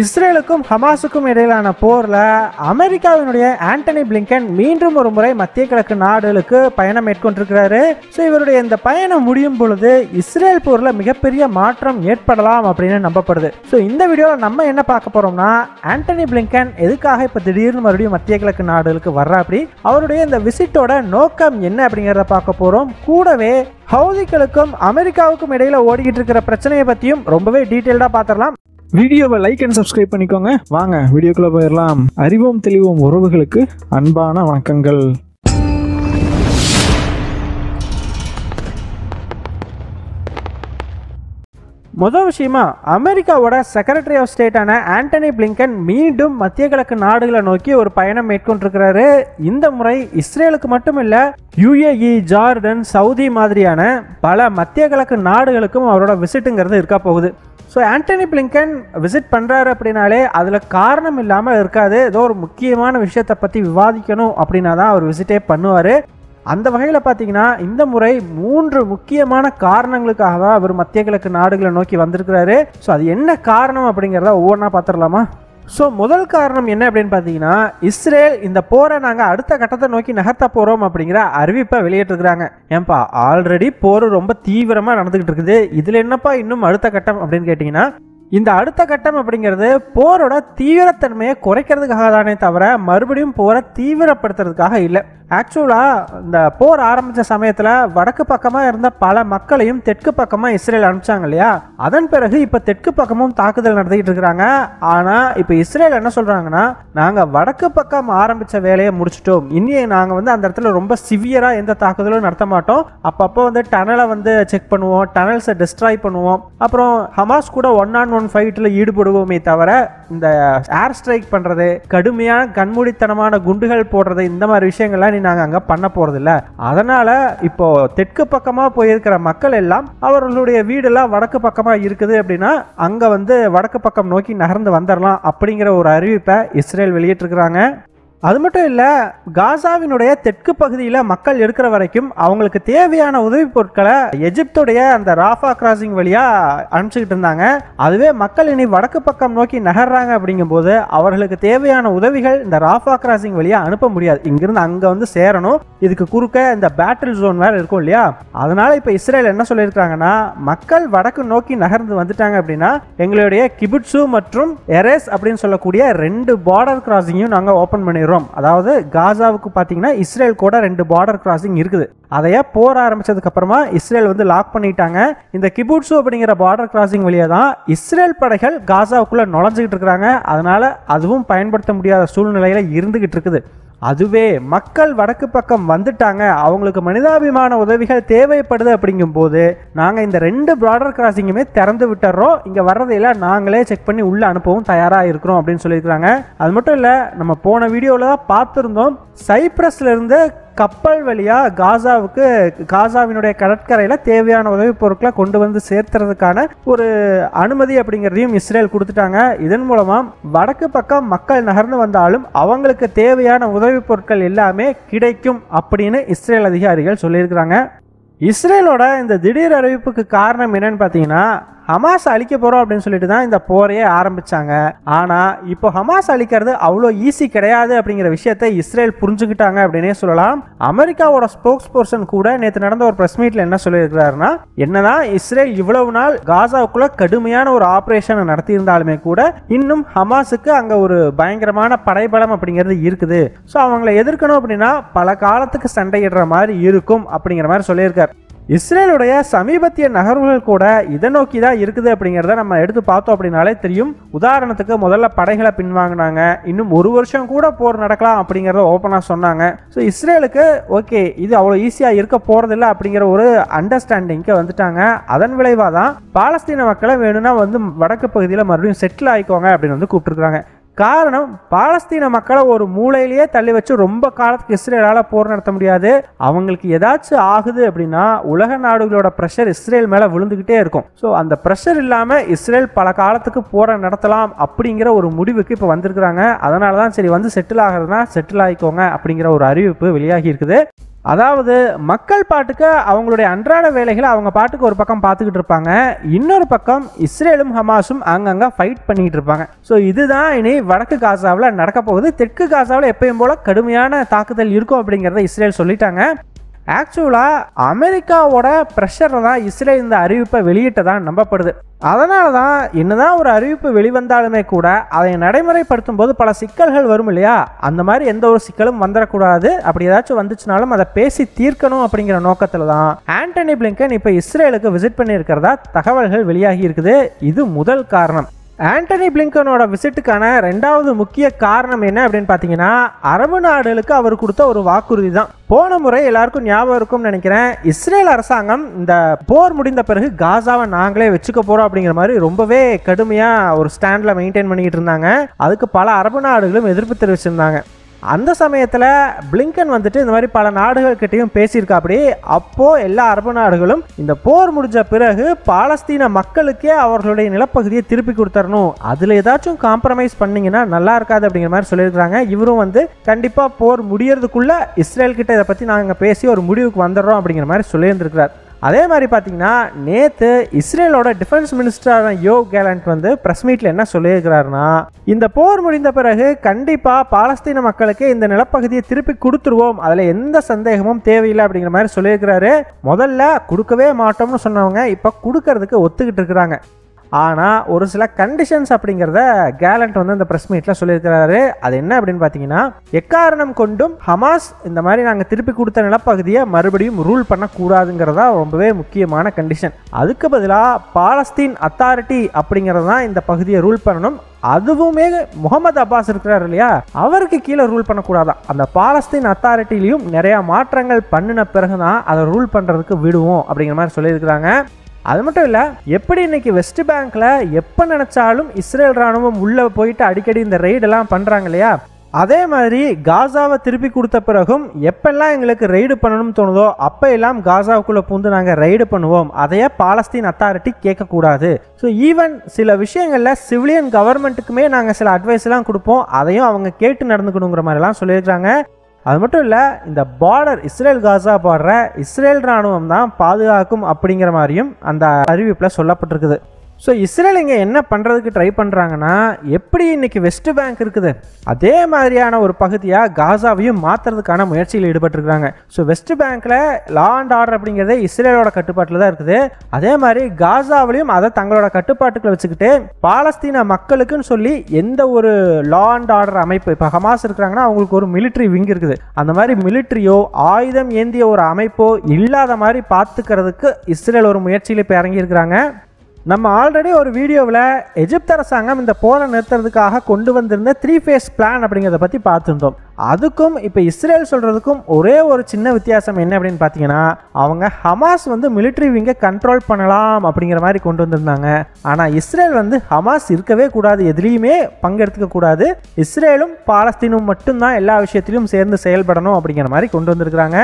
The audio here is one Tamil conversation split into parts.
இஸ்ரேலுக்கும் ஹமாஸுக்கும் இடையிலான போரில் அமெரிக்காவினுடைய ஆண்டனி பிளிங்கன் மீண்டும் ஒரு முறை மத்திய கிழக்கு நாடுகளுக்கு பயணம் மேற்கொண்டிருக்கிறாரு. ஸோ இவருடைய இந்த பயணம் முடியும் பொழுது இஸ்ரேல் போரில் மிகப்பெரிய மாற்றம் ஏற்படலாம் அப்படின்னு நம்பப்படுது. ஸோ இந்த வீடியோவில் நம்ம என்ன பார்க்க போறோம்னா, ஆண்டனி பிளிங்கன் எதுக்காக இப்போ திடீர்னு மறுபடியும் மத்திய கிழக்கு நாடுகளுக்கு வர்றா, அப்படி அவருடைய இந்த விசிட்டோட நோக்கம் என்ன அப்படிங்கிறத பார்க்க போறோம். கூடவே ஹவுதிகளுக்கும் அமெரிக்காவுக்கும் இடையில ஓடிக்கிட்டு இருக்கிற பிரச்சனையை பற்றியும் ரொம்பவே டீட்டெயில்டாக பார்த்துடலாம். வீடியோவை லைக் அண்ட் சப்ஸ்கிரைப் பண்ணிக்கோங்க. வாங்க வீடியோக்குள்ள போயிடலாம். அறிவோம் தெளிவோம் உறவுகளுக்கு அன்பான வணக்கங்கள். முதல் விஷயமா, அமெரிக்காவோட செக்ரட்டரி ஆஃப் ஸ்டேட்டான ஆண்டனி பிளிங்கன் மீண்டும் மத்திய கிழக்கு நாடுகளை நோக்கி ஒரு பயணம் மேற்கொண்டிருக்கிறாரு. இந்த முறை இஸ்ரேலுக்கு மட்டும் இல்ல, UAE, ஜார்டன், சவுதி மாதிரியான பல மத்திய கிழக்கு நாடுகளுக்கும் அவரோட விசிட்டுங்கிறது இருக்க போகுது. ஸோ ஆண்டனி பிளிங்கன் விசிட் பண்ணுறாரு அப்படின்னாலே அதில் காரணம் இல்லாமல் இருக்காது. ஏதோ ஒரு முக்கியமான விஷயத்தை பற்றி விவாதிக்கணும் அப்படின்னா தான் அவர் விசிட்டே பண்ணுவார். அந்த வகையில் பார்த்தீங்கன்னா இந்த முறை 3 முக்கியமான காரணங்களுக்காக தான் அவர் மத்திய கிழக்கு நாடுகளை நோக்கி வந்திருக்கிறாரு. ஸோ அது என்ன காரணம் அப்படிங்கிறத ஒவ்வொன்றா பார்த்துடலாமா? ஸோ முதல் காரணம் என்ன அப்படின்னு பார்த்தீங்கன்னா, இஸ்ரேல் இந்த போரை நாங்கள் அடுத்த கட்டத்தை நோக்கி நகர்த்த போகிறோம் அப்படிங்கிற அறிவிப்பை வெளியிட்டிருக்கிறாங்க. ஏன்பா, ஆல்ரெடி போர் ரொம்ப தீவிரமாக நடந்துக்கிட்டு இருக்குது, இதில் என்னப்பா இன்னும் அடுத்த கட்டம் அப்படின்னு கேட்டிங்கன்னா, இந்த அடுத்த கட்டம் அப்படிங்கிறது போரோட தீவிரத்தன்மையை குறைக்கிறதுக்காக தானே தவிர மறுபடியும் போரை தீவிரப்படுத்துறதுக்காக இல்லை. ஆக்சுவலாக இந்த போர் ஆரம்பித்த சமயத்தில் வடக்கு பக்கமாக இருந்த பல மக்களையும் தெற்கு பக்கமாக இஸ்ரேல் அனுப்பிச்சாங்க இல்லையா? அதன் பிறகு இப்போ தெற்கு பக்கமும் தாக்குதல் நடத்திக்கிட்டு இருக்கிறாங்க. ஆனால் இப்போ இஸ்ரேல் என்ன சொல்கிறாங்கன்னா, நாங்கள் வடக்கு பக்கம் ஆரம்பித்த வேலையை முடிச்சிட்டோம், இனி நாங்கள் அந்த இடத்துல ரொம்ப சிவியராக எந்த தாக்குதலும் நடத்த மாட்டோம், அப்பப்போ டனலை செக் பண்ணுவோம், டனல்ஸை டிஸ்ட்ராய் பண்ணுவோம், அப்புறம் ஹமாஸ் கூட 1-on-1 ஃபைட்டில் ஈடுபடுவோமே தவிர இந்த ஏர் ஸ்ட்ரைக் பண்ணுறது, கடுமையான கண்மூடித்தனமான குண்டுகள் போடுறது, இந்த மாதிரி விஷயங்கள்லாம் நாங்கள் அங்கே பண்ண போறதில்ல. அதனால இப்போ தெற்கு பக்கமாக போயிருக்கிற மக்கள் எல்லாம் அவர்களுடைய வீடெல்லாம் வடக்கு பக்கமாக இருக்குது அப்படின்னா அங்கே வடக்கு பக்கம் நோக்கி நகர்ந்து வந்துடலாம் அப்படிங்கிற ஒரு அறிவிப்பை இஸ்ரேல் வெளியிட்டிருக்கிறாங்க. அது மட்டும் இல்லை, காசாவினுடைய தெற்கு பகுதியில் மக்கள் இருக்கிற வரைக்கும் அவங்களுக்கு தேவையான உதவி பொருட்களை எஜிப்துடைய அந்த ராஃபா கிராசிங் வழியாக அனுப்பிச்சுக்கிட்டு இருந்தாங்க. அதுவே மக்கள் இனி வடக்கு பக்கம் நோக்கி நகர்றாங்க அப்படிங்கும்போது அவர்களுக்கு தேவையான உதவிகள் இந்த ராஃபா கிராசிங் வழியாக அனுப்ப முடியாது, இங்கிருந்து அங்கே சேரணும். இதுக்கு குறுக்க இந்த பேட்டில் ஜோன் வேறு இருக்கும் இல்லையா? அதனால இப்போ இஸ்ரேல் என்ன சொல்லியிருக்காங்கன்னா, மக்கள் வடக்கு நோக்கி நகர்ந்து வந்துட்டாங்க அப்படின்னா எங்களுடைய கிபுட்சு மற்றும் எரேஸ் அப்படின்னு சொல்லக்கூடிய 2 பார்டர் கிராசிங்கையும் நாங்கள் ஓப்பன் பண்ணிடுறோம். அதாவது காசாவுக்கு பார்த்தீங்கன்னா இஸ்ரேல் கூட 2 பார்டர் கிராசிங் இருக்குது. அதையே போர் ஆரம்பிச்சதுக்கு அப்புறமா இஸ்ரேல் லாக் பண்ணிட்டாங்க. இந்த கிபுட்சு அப்படிங்கிற பார்டர் கிராசிங் வழியா தான் இஸ்ரேல் படைகள் காசாவுக்குள்ள நுழைஞ்சுக்கிட்டு இருக்கிறாங்க. அதனால அதுவும் பயன்படுத்த முடியாத சூழ்நிலையில இருந்துகிட்டு இருக்குது. அதுவே மக்கள் வடக்கு பக்கம் வந்துட்டாங்க, அவங்களுக்கு மனிதாபிமான உதவிகள் தேவைப்படுது அப்படிங்கும் போது நாங்கள் இந்த 2 பார்டர் கிராசிங்குமே திறந்து விட்டுறோம், இங்கே வர்றதையெல்லாம் நாங்களே செக் பண்ணி உள்ளே அனுப்பவும் தயாராக இருக்கிறோம் அப்படின்னு சொல்லியிருக்கிறாங்க. அது மட்டும் இல்லை, நம்ம போன வீடியோவில் தான் பார்த்துருந்தோம், சைப்ரஸ்ல இருந்து கப்பல் வழியா காசாவினுடைய கடற்கரையில் தேவையான உதவி பொருட்களை கொண்டு சேர்த்துறதுக்கான ஒரு அனுமதி அப்படிங்கிறதையும் இஸ்ரேல் கொடுத்துட்டாங்க. இதன் மூலமா வடக்கு பக்கம் மக்கள் நகர்ந்து வந்தாலும் அவங்களுக்கு தேவையான உதவி பொருட்கள் எல்லாமே கிடைக்கும் அப்படின்னு இஸ்ரேல் அதிகாரிகள் சொல்லியிருக்கிறாங்க. இஸ்ரேலோட இந்த திடீர் அறிவிப்புக்கு காரணம் என்னன்னு பார்த்தீங்கன்னா, ஹமாஸ் அழிக்க போகிறோம் அப்படின்னு சொல்லிட்டு தான் இந்த போரையே ஆரம்பித்தாங்க. ஆனால் இப்போ ஹமாஸ் அழிக்கிறது அவ்வளோ ஈஸி கிடையாது அப்படிங்கிற விஷயத்தை இஸ்ரேல் புரிஞ்சுக்கிட்டாங்க அப்படின்னே சொல்லலாம். அமெரிக்காவோட ஸ்போக்ஸ் பர்சன் கூட நேற்று நடந்த ஒரு ப்ரெஸ் மீட்டில் என்ன சொல்லியிருக்கிறாருன்னா, என்னதான் இஸ்ரேல் இவ்வளவு நாள் காசாவுக்குள்ள கடுமையான ஒரு ஆப்ரேஷனை நடத்தியிருந்தாலுமே கூட இன்னும் ஹமாஸுக்கு அங்கே ஒரு பயங்கரமான படைபலம் அப்படிங்கிறது இருக்குது. ஸோ அவங்களை எதிர்க்கணும் அப்படின்னா பல காலத்துக்கு சண்டையிடுற மாதிரி இருக்கும் அப்படிங்கிற மாதிரி சொல்லியிருக்காரு. இஸ்ரேலுடைய சமீபத்திய நகர்வுகள் கூட இதை நோக்கி தான் இருக்குது அப்படிங்கிறத நம்ம எடுத்து பார்த்தோம் அப்படின்னாலே தெரியும். உதாரணத்துக்கு முதல்ல படைகளை பின்வாங்கினாங்க, இன்னும் 1 வருஷம் கூட போர் நடக்கலாம் அப்படிங்கிறத ஓப்பனாக சொன்னாங்க. ஸோ இஸ்ரேலுக்கு ஓகே, இது அவ்வளோ ஈஸியாக இருக்க போகிறதில்ல அப்படிங்கிற ஒரு அண்டர்ஸ்டாண்டிங்க்கு வந்துட்டாங்க. அதன் விளைவாக தான் பாலஸ்தீன மக்களை வேணும்னா வடக்கு பகுதியில் மறுபடியும் செட்டில் ஆகிக்கோங்க அப்படின்னு கூப்பிட்டுருக்காங்க. காரணம், பாலஸ்தீன மக்களை ஒரு மூலையிலேயே தள்ளி வச்சு ரொம்ப காலத்துக்கு இஸ்ரேலால் போர் நடத்த முடியாது. அவங்களுக்கு ஏதாச்சும் ஆகுது அப்படின்னா உலக நாடுகளோட ப்ரெஷர் இஸ்ரேல் மேலே விழுந்துக்கிட்டே இருக்கும். ஸோ அந்த ப்ரெஷர் இல்லாமல் இஸ்ரேல் பல காலத்துக்கு போரை நடத்தலாம் அப்படிங்கிற ஒரு முடிவுக்கு இப்போ வந்திருக்கிறாங்க. அதனால தான் சரி செட்டில் ஆகிறதுனா செட்டில் ஆகிக்கோங்க அப்படிங்கிற ஒரு அறிவிப்பு வெளியாகி இருக்குது. அதாவது மக்கள் பாட்டுக்கு அவங்களுடைய அன்றாட வேலைகளை அவங்க பாட்டுக்கு ஒரு பக்கம் பார்த்துக்கிட்டு இருப்பாங்க, இன்னொரு பக்கம் இஸ்ரேலும் ஹமாஸும் அங்கங்கே ஃபைட் பண்ணிட்டு இருப்பாங்க. ஸோ இதுதான் இனி வடக்கு காசாவில் நடக்க போகுது. தெற்கு காசாவில் எப்பயும் போல கடுமையான தாக்குதல் இருக்கும் அப்படிங்கிறத இஸ்ரேல் சொல்லிட்டாங்க. ஆக்சுவலாக அமெரிக்காவோட ப்ரெஷரில் தான் இஸ்ரேல் இந்த அறிவிப்பை வெளியிட்டதான் நம்பப்படுது. அதனால தான் என்னதான் ஒரு அறிவிப்பு வெளிவந்தாலுமே கூட அதை நடைமுறைப்படுத்தும் போது பல சிக்கல்கள் வரும் இல்லையா, அந்த மாதிரி எந்த ஒரு சிக்கலும் வந்துடக்கூடாது. அப்படி ஏதாச்சும் வந்துச்சுனாலும் அதை பேசி தீர்க்கணும் அப்படிங்கிற நோக்கத்தில் தான் ஆண்டனி பிளிங்கன் இப்போ இஸ்ரேலுக்கு விசிட் பண்ணியிருக்கிறதா தகவல்கள் வெளியாகி இருக்குது. இது முதல் காரணம். ஆண்டனி பிளிங்கனோட விசிட்டுக்கான ரெண்டாவது முக்கிய காரணம் என்ன அப்படின்னு பார்த்தீங்கன்னா, அரபு நாடுகளுக்கு அவர் கொடுத்த ஒரு வாக்குறுதி தான். போன முறை எல்லாருக்கும் ஞாபகம் இருக்கும்னு நினைக்கிறேன், இஸ்ரேல் அரசாங்கம் இந்த போர் முடிந்த பிறகு காசாவை நாங்களே வச்சுக்க போறோம் அப்படிங்கிற மாதிரி ரொம்பவே கடுமையா ஒரு ஸ்டாண்ட்ல மெயின்டைன் பண்ணிட்டு இருந்தாங்க. அதுக்கு பல அரபு நாடுகளும் எதிர்ப்பு தெரிவிச்சிருந்தாங்க. அந்த சமயத்தில் பிளிங்கன் வந்துட்டு இந்த மாதிரி பல நாடுகள்கிட்டையும் பேசியிருக்காப்படி. அப்போது எல்லா அரபு நாடுகளும் இந்த போர் முடிஞ்ச பிறகு பாலஸ்தீன மக்களுக்கே அவர்களுடைய நிலப்பகுதியை திருப்பி கொடுத்துடணும், அதில் ஏதாச்சும் காம்ப்ரமைஸ் பண்ணிங்கன்னா நல்லா இருக்காது அப்படிங்கிற மாதிரி சொல்லியிருக்கிறாங்க. இவரும் வந்து கண்டிப்பாக போர் முடியறதுக்குள்ளே இஸ்ரேல் கிட்ட இதை பற்றி நாங்கள் பேசி ஒரு முடிவுக்கு வந்துடுறோம் அப்படிங்கிற மாதிரி சொல்லியிருந்திருக்கிறார். அதே மாதிரி பார்த்தீங்கன்னா, நேற்று இஸ்ரேலோட டிஃபென்ஸ் மினிஸ்டரான யோவ் கேலண்ட் வந்து ப்ரெஸ் மீட்டில் என்ன சொல்லியிருக்கிறாருன்னா, இந்த போர் முடிந்த பிறகு கண்டிப்பாக பாலஸ்தீன மக்களுக்கு இந்த நிலப்பகுதியை திருப்பி கொடுத்துருவோம், அதில் எந்த சந்தேகமும் தேவையில்லை அப்படிங்கிற மாதிரி சொல்லியிருக்கிறாரு. முதல்ல கொடுக்கவே மாட்டோம்னு சொன்னவங்க இப்போ கொடுக்கறதுக்கு ஒத்துக்கிட்டு இருக்கிறாங்க. ஆனால் ஒரு சில கண்டிஷன்ஸ் அப்படிங்கிறத கேலண்ட் வந்து இந்த ப்ரெஸ் மீட்டில் சொல்லியிருக்கிறாரு. அது என்ன அப்படின்னு பார்த்தீங்கன்னா, எக்காரணம் கொண்டும் ஹமாஸ் இந்த மாதிரி நாங்கள் திருப்பி கொடுத்த நிலப்பகுதியை மறுபடியும் ரூல் பண்ணக்கூடாதுங்கிறதா ரொம்பவே முக்கியமான கண்டிஷன். அதுக்கு பதிலாக பாலஸ்தீன் அத்தாரிட்டி அப்படிங்கிறது தான் இந்த பகுதியை ரூல் பண்ணணும். அதுவுமே முகமது அப்பாஸ் இருக்கிறார் இல்லையா, அவருக்கு கீழே ரூல் பண்ணக்கூடாதான். அந்த பாலஸ்தீன் அத்தாரிட்டிலையும் நிறையா மாற்றங்கள் பண்ணின பிறகு தான் அதை ரூல் பண்ணுறதுக்கு விடுவோம் அப்படிங்கிற மாதிரி சொல்லியிருக்கிறாங்க. அது மட்டும் இல்லை, எப்படி இன்னைக்கு வெஸ்ட் பேங்க்ல எப்போ நினைச்சாலும் இஸ்ரேல் ராணுவம் உள்ளே போயிட்டு அடிக்கடி இந்த ரெய்டெல்லாம் பண்ணுறாங்க இல்லையா, அதே மாதிரி காசாவை திருப்பி கொடுத்த பிறகும் எப்பெல்லாம் எங்களுக்கு ரெய்டு பண்ணணும்னு தோணுதோ அப்போ எல்லாம் காசாவுக்குள்ளே பூந்து நாங்கள் ரெய்டு பண்ணுவோம், அதையே பாலஸ்தீன் அத்தாரிட்டி கேட்கக்கூடாது. ஸோ ஈவன் சில விஷயங்களில் சிவிலியன் கவர்மெண்ட்டுக்குமே நாங்கள் சில அட்வைஸ்லாம் கொடுப்போம், அதையும் அவங்க கேட்டு நடந்துக்கணுங்கிற மாதிரிலாம் சொல்லியிருக்கிறாங்க. அது மட்டும் இல்லை, இந்த பார்டர் இஸ்ரேல் காசா பார்டரை இஸ்ரேல் ராணுவம் தான் பாதுகாக்கும் அப்படிங்கிற மாதிரியும் அந்த அறிவிப்பில் சொல்லப்பட்டிருக்குது. ஸோ இஸ்ரேல் இங்கே என்ன பண்ணுறதுக்கு ட்ரை பண்ணுறாங்கன்னா, எப்படி இன்றைக்கி வெஸ்ட் பேங்க் இருக்குது அதே மாதிரியான ஒரு பகுதியாக காசாவையும் மாற்றுறதுக்கான முயற்சியில் ஈடுபட்டிருக்கிறாங்க. ஸோ வெஸ்ட் பேங்க்கில் லா அண்ட் ஆர்டர் அப்படிங்கிறதே இஸ்ரேலோட கட்டுப்பாட்டில் தான் இருக்குது. அதே மாதிரி காசாவிலையும் அதை தங்களோட கட்டுப்பாட்டுக்குள்ள வச்சுக்கிட்டு பாலஸ்தீன மக்களுக்குன்னு சொல்லி எந்த ஒரு லா அண்ட் ஆர்டர் அமைப்பு, இப்போ ஹமாஸ் இருக்கிறாங்கன்னா அவங்களுக்கு ஒரு மிலிட்ரி விங் இருக்குது, அந்த மாதிரி மிலிட்ரியோ ஆயுதம் ஏந்திய ஒரு அமைப்போ இல்லாத மாதிரி பார்த்துக்கிறதுக்கு இஸ்ரேல் ஒரு முயற்சியில் இப்போ இறங்கியிருக்கிறாங்க. நம்ம ஆல்ரெடி ஒரு வீடியோவில் எஜிப்த் அரசாங்கம் இந்த போரை நிறுத்துறதுக்காக கொண்டு வந்திருந்த 3 phase பிளான் அப்படிங்கிறத பற்றி பார்த்துருந்தோம். அதுக்கும் இப்போ இஸ்ரேல் சொல்கிறதுக்கும் ஒரே ஒரு சின்ன வித்தியாசம் என்ன அப்படின்னு பார்த்தீங்கன்னா, அவங்க ஹமாஸ் வந்து மிலிட்ரி விங்கை கண்ட்ரோல் பண்ணலாம் அப்படிங்கிற மாதிரி கொண்டு வந்திருந்தாங்க. ஆனால் இஸ்ரேல் வந்து ஹமாஸ் இருக்கவே கூடாது, எதுலேயுமே பங்கெடுத்துக்க கூடாது, இஸ்ரேலும் பாலஸ்தீனும் மட்டும்தான் எல்லா விஷயத்திலும் சேர்ந்து செயல்படணும் அப்படிங்கிற மாதிரி கொண்டு வந்திருக்கிறாங்க.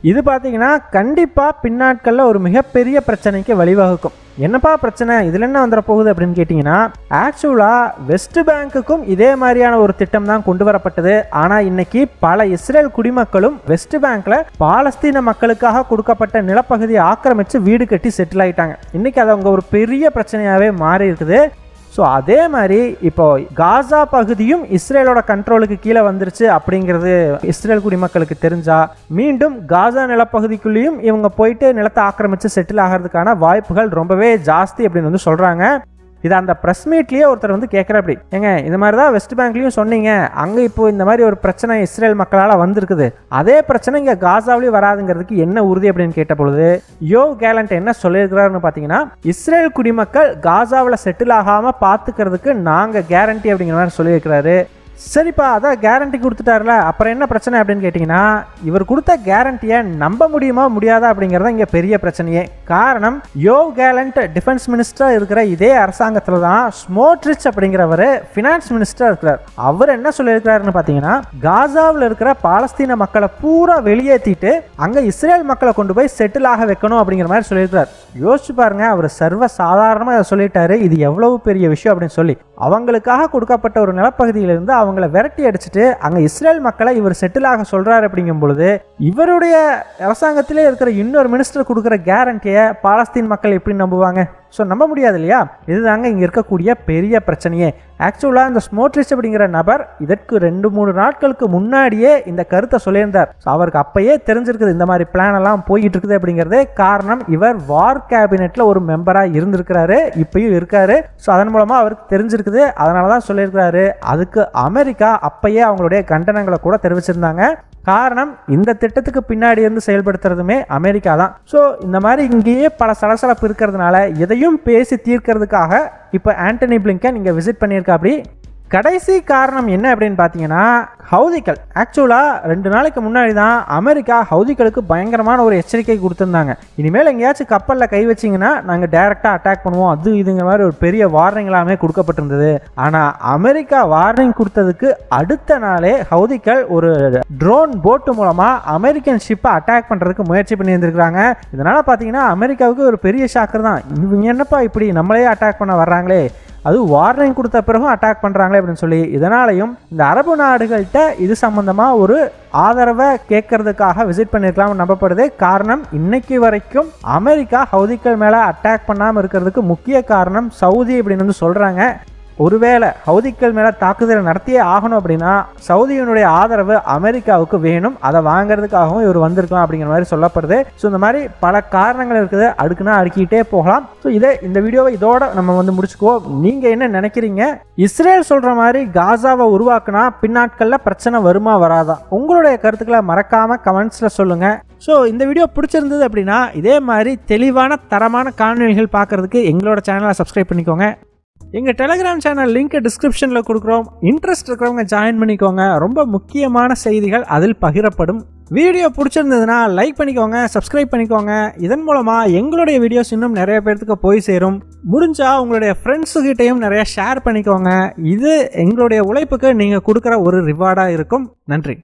இது பார்த்தீங்கன்னா கண்டிப்பாக பின்னாட்களில் ஒரு மிகப்பெரிய பிரச்சனைக்கு வழிவகுக்கும். என்னப்பா பிரச்சனை, இதில் என்ன வந்துட போகுது அப்படின்னு கேட்டிங்கன்னா, ஆக்சுவலாக வெஸ்ட் பேங்க்குக்கும் இதே மாதிரியான ஒரு திட்டம் தான் கொண்டு வரப்பட்டது. ஆனால் இன்னைக்கு பல இஸ்ரேல் குடிமக்களும் வெஸ்ட் பேங்க்கில் பாலஸ்தீன மக்களுக்காக கொடுக்கப்பட்ட நிலப்பகுதியை ஆக்கிரமித்து வீடு கட்டி செட்டில் ஆகிட்டாங்க. இன்றைக்கி அது அவங்க ஒரு பெரிய பிரச்சனையாகவே மாறி இருக்குது. ஸோ அதே மாதிரி இப்போ காசா பகுதியும் இஸ்ரேலோட கண்ட்ரோலுக்கு கீழே வந்துருச்சு அப்படிங்கிறது இஸ்ரேல் குடிமக்களுக்கு தெரிஞ்சா மீண்டும் காசா நிலப்பகுதிக்குள்ளேயும் இவங்க போயிட்டு நிலத்தை ஆக்கிரமித்து செட்டில் ஆகிறதுக்கான வாய்ப்புகள் ரொம்பவே ஜாஸ்தி அப்படின்னு வந்து சொல்கிறாங்க. இது அந்த ப்ரெஸ் மீட்லேயே ஒருத்தர் வந்து கேட்குறப்படி, ஏங்க இந்த மாதிரி தான் வெஸ்ட் பேங்க்லேயும் சொன்னீங்க, அங்கே இப்போ இந்த மாதிரி ஒரு பிரச்சனை இஸ்ரேல் மக்களால் வந்திருக்குது, அதே பிரச்சனை இங்கே காசாவிலேயும் வராதுங்கிறதுக்கு என்ன உறுதி அப்படின்னு கேட்ட பொழுது யோவ் கேலண்ட் என்ன சொல்லியிருக்கிறாருன்னு பார்த்தீங்கன்னா, இஸ்ரேல் குடிமக்கள் காசாவில் செட்டில் ஆகாமல் பார்த்துக்கிறதுக்கு நாங்கள் கேரண்டி அப்படிங்கிற மாதிரி சொல்லியிருக்கிறாரு. சரிப்பா, அதான் கேரண்டி கொடுத்துட்டார்ல, அப்புறம் என்ன பிரச்சனை அப்படின்னு கேட்டிங்கன்னா, இவர் கொடுத்த கேரண்டியை நம்ப முடியுமா முடியாதா அப்படிங்கிறத இங்கே பெரிய பிரச்சனையே. காரணம், யோவ் கேலண்ட் டிஃபென்ஸ் மினிஸ்டராக இருக்கிற இதே அரசாங்கத்தில் தான் ஸ்மோட்ரிச் அப்படிங்கிறவர் ஃபினான்ஸ் மினிஸ்டராக இருக்கிறார். அவர் என்ன சொல்லியிருக்கிறாருன்னு பார்த்தீங்கன்னா, காசாவில் இருக்கிற பாலஸ்தீன மக்களை பூரா வெளியேற்றிட்டு அங்கே இஸ்ரேல் மக்களை கொண்டு போய் செட்டில் ஆக வைக்கணும் அப்படிங்கிற மாதிரி சொல்லியிருக்கிறார். யோசிச்சு பாருங்க, அவர் சர்வ சாதாரணமாக சொல்லிட்டாரு, இது எவ்வளவு பெரிய விஷயம் அப்படின்னு சொல்லி. அவங்களுக்காக கொடுக்கப்பட்ட ஒரு நிலப்பகுதியிலிருந்து அவங்கள விரட்டி அடிச்சுட்டு அங்கே இஸ்ரேல் மக்களை இவர் செட்டில் ஆக சொல்கிறாரு. அப்படிங்கும் பொழுது இவருடைய அரசாங்கத்திலே இருக்கிற இன்னொரு மினிஸ்டர் கொடுக்குற கேரண்டியை பாலஸ்தீன் மக்கள் எப்படி நம்புவாங்க? ஸோ நம்ப முடியாது இல்லையா? இதுதாங்க இங்கே இருக்கக்கூடிய பெரிய பிரச்சனையே. ஆக்சுவலாக இந்த ஸ்மோட்ரிச் அப்படிங்கிற நபர் இதற்கு 2-3 நாட்களுக்கு முன்னாடியே இந்த கருத்தை சொல்லியிருந்தார். ஸோ அவருக்கு அப்பயே தெரிஞ்சிருக்குது இந்த மாதிரி பிளான் எல்லாம் போயிட்டு இருக்குது அப்படிங்கிறதே. காரணம், இவர் வார் கேபினெட்ல ஒரு மெம்பராக இருந்திருக்கிறாரு, இப்பயும் இருக்காரு. ஸோ அதன் மூலமாக அவருக்கு தெரிஞ்சிருக்குது, அதனால தான் சொல்லியிருக்கிறாரு. அதுக்கு அமெரிக்கா அப்பயே அவங்களுடைய கண்டனங்களை கூட தெரிவிச்சிருந்தாங்க. காரணம், இந்த திட்டத்துக்கு பின்னாடி இருந்து செயல்படுத்துறதுமே அமெரிக்கா தான். ஸோ இந்த மாதிரி இங்கேயே பல சலசலப்பு இருக்கிறதுனால எதையும் பேசி தீர்க்கிறதுக்காக இப்போ ஆண்டனி பிளிங்கன் இங்கே விசிட் பண்ணியிருக்கா. அப்படி கடைசி காரணம் என்ன அப்படின்னு பார்த்தீங்கன்னா, ஹவுதிகள். ஆக்சுவலாக 2 நாளைக்கு முன்னாடி தான் அமெரிக்கா ஹவுதிகளுக்கு பயங்கரமான ஒரு எச்சரிக்கை கொடுத்துருந்தாங்க. இனிமேல் எங்கேயாச்சும் கப்பலில் கை வச்சிங்கன்னா நாங்கள் டைரெக்டாக அட்டாக் பண்ணுவோம், அது இதுங்கிற மாதிரி ஒரு பெரிய வார்னிங் எல்லாமே கொடுக்கப்பட்டிருந்தது. ஆனால் அமெரிக்கா வார்னிங் கொடுத்ததுக்கு அடுத்த நாளே ஹவுதிகள் ஒரு ட்ரோன் போட்டு மூலமாக அமெரிக்கன் ஷிப்பை அட்டாக் பண்ணுறதுக்கு முயற்சி பண்ணியிருந்துருக்காங்க. இதனால் பார்த்தீங்கன்னா அமெரிக்காவுக்கு ஒரு பெரிய ஷாக்கர் தான். இவங்க என்னப்பா இப்படி நம்மளே அட்டாக் பண்ண வர்றாங்களே, அது வார்னிங் கொடுத்த பிறகும் அட்டாக் பண்ணுறாங்களே அப்படின்னு சொல்லி, இதனாலையும் இந்த அரபு நாடுகள்கிட்ட இது சம்பந்தமாக ஒரு ஆதரவை கேட்கறதுக்காக விசிட் பண்ணியிருக்கலாம்னு நம்பப்படுது. காரணம், இன்னைக்கு வரைக்கும் அமெரிக்கா ஹவுதிகள் மேலே அட்டாக் பண்ணாமல் இருக்கிறதுக்கு முக்கிய காரணம் சவுதி அப்படின்னு வந்து சொல்கிறாங்க. ஒருவேளை ஹவுதிகள் மேலே தாக்குதல் நடத்தியே ஆகணும் அப்படின்னா சவுதியினுடைய ஆதரவு அமெரிக்காவுக்கு வேணும், அதை வாங்கிறதுக்காகவும் இவர் வந்திருக்கலாம் அப்படிங்கிற மாதிரி சொல்லப்படுது. ஸோ இந்த மாதிரி பல காரணங்கள் இருக்குது, அடுக்குனா அடுக்கிட்டே போகலாம். ஸோ இந்த வீடியோவை இதோட நம்ம வந்து முடிச்சுக்குவோம். நீங்கள் என்ன நினைக்கிறீங்க? இஸ்ரேல் சொல்கிற மாதிரி காசாவை உருவாக்குனா பின்னாட்களில் பிரச்சனை வருமா வராதா? உங்களுடைய கருத்துக்களை மறக்காமல் கமெண்ட்ஸில் சொல்லுங்கள். ஸோ இந்த வீடியோ பிடிச்சிருந்தது அப்படின்னா இதே மாதிரி தெளிவான தரமான காணொளிகள் பார்க்குறதுக்கு எங்களோட சேனலை சப்ஸ்கிரைப் பண்ணிக்கோங்க. எங்கள் டெலிகிராம் சேனல் லிங்க் டிஸ்கிரிப்ஷனில் கொடுக்குறோம். இன்ட்ரெஸ்ட் இருக்கிறவங்க ஜாயின் பண்ணிக்கோங்க. ரொம்ப முக்கியமான செய்திகள் அதில் பகிரப்படும். வீடியோ பிடிச்சிருந்ததுன்னா லைக் பண்ணிக்கோங்க, சப்ஸ்கிரைப் பண்ணிக்கோங்க. இதன் மூலமாக எங்களுடைய வீடியோஸ் இன்னும் நிறைய பேர்த்துக்கு போய் சேரும். முடிஞ்சால் உங்களுடைய ஃப்ரெண்ட்ஸுக்கிட்டையும் நிறைய ஷேர் பண்ணிக்கோங்க. இது எங்களுடைய உழைப்புக்கு நீங்கள் கொடுக்குற ஒரு ரிவார்டாக இருக்கும். நன்றி.